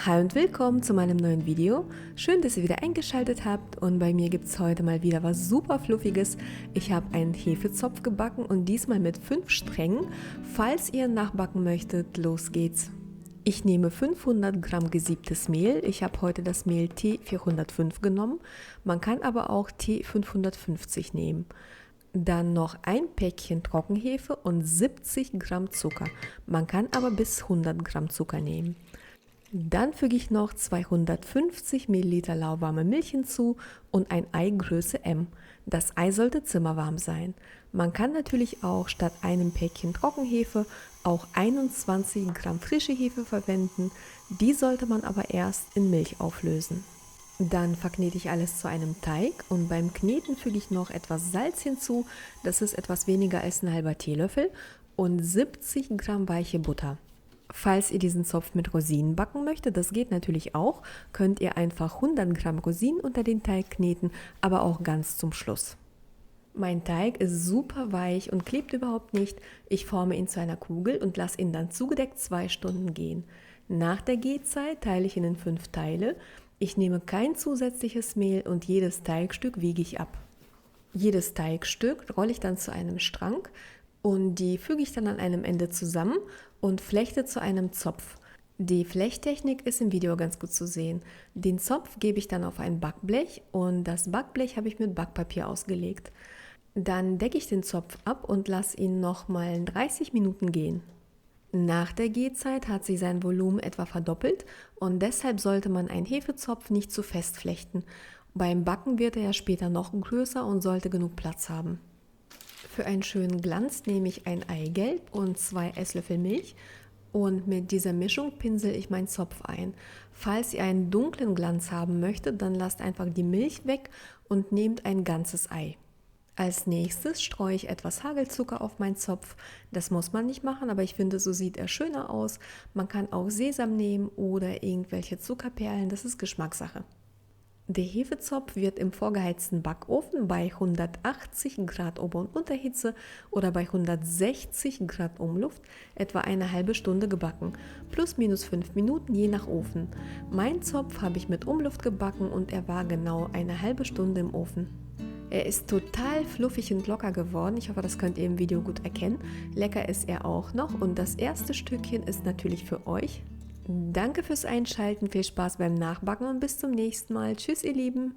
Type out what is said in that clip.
Hi und willkommen zu meinem neuen Video. Schön, dass ihr wieder eingeschaltet habt und bei mir gibt es heute mal wieder was super Fluffiges. Ich habe einen Hefezopf gebacken und diesmal mit 5 Strängen. Falls ihr nachbacken möchtet, los geht's. Ich nehme 500 Gramm gesiebtes Mehl. Ich habe heute das Mehl T405 genommen. Man kann aber auch T550 nehmen. Dann noch ein Päckchen Trockenhefe und 70 Gramm Zucker. Man kann aber bis 100 Gramm Zucker nehmen. Dann füge ich noch 250 Milliliter lauwarme Milch hinzu und ein Ei Größe M. Das Ei sollte zimmerwarm sein. Man kann natürlich auch statt einem Päckchen Trockenhefe auch 21 Gramm frische Hefe verwenden. Die sollte man aber erst in Milch auflösen. Dann verknete ich alles zu einem Teig und beim Kneten füge ich noch etwas Salz hinzu. Das ist etwas weniger als ein halber Teelöffel und 70 Gramm weiche Butter. Falls ihr diesen Zopf mit Rosinen backen möchtet, das geht natürlich auch, könnt ihr einfach 100 Gramm Rosinen unter den Teig kneten, aber auch ganz zum Schluss. Mein Teig ist super weich und klebt überhaupt nicht. Ich forme ihn zu einer Kugel und lasse ihn dann zugedeckt 2 Stunden gehen. Nach der Gehzeit teile ich ihn in 5 Teile. Ich nehme kein zusätzliches Mehl und jedes Teigstück wiege ich ab. Jedes Teigstück rolle ich dann zu einem Strang und die füge ich dann an einem Ende zusammen und flechte zu einem Zopf. Die Flechttechnik ist im Video ganz gut zu sehen. Den Zopf gebe ich dann auf ein Backblech und das Backblech habe ich mit Backpapier ausgelegt. Dann decke ich den Zopf ab und lasse ihn nochmal 30 Minuten gehen. Nach der Gehzeit hat sich sein Volumen etwa verdoppelt und deshalb sollte man einen Hefezopf nicht zu fest flechten. Beim Backen wird er ja später noch größer und sollte genug Platz haben. Für einen schönen Glanz nehme ich ein Eigelb und 2 Esslöffel Milch und mit dieser Mischung pinsel ich meinen Zopf ein. Falls ihr einen dunklen Glanz haben möchtet, dann lasst einfach die Milch weg und nehmt ein ganzes Ei. Als nächstes streue ich etwas Hagelzucker auf meinen Zopf. Das muss man nicht machen, aber ich finde, so sieht er schöner aus. Man kann auch Sesam nehmen oder irgendwelche Zuckerperlen, das ist Geschmackssache. Der Hefezopf wird im vorgeheizten Backofen bei 180 Grad Ober- und Unterhitze oder bei 160 Grad Umluft etwa eine halbe Stunde gebacken, plus minus 5 Minuten je nach Ofen. Mein Zopf habe ich mit Umluft gebacken und er war genau eine halbe Stunde im Ofen. Er ist total fluffig und locker geworden. Ich hoffe, das könnt ihr im Video gut erkennen. Lecker ist er auch noch und das erste Stückchen ist natürlich für euch. Danke fürs Einschalten, viel Spaß beim Nachbacken und bis zum nächsten Mal. Tschüss, ihr Lieben!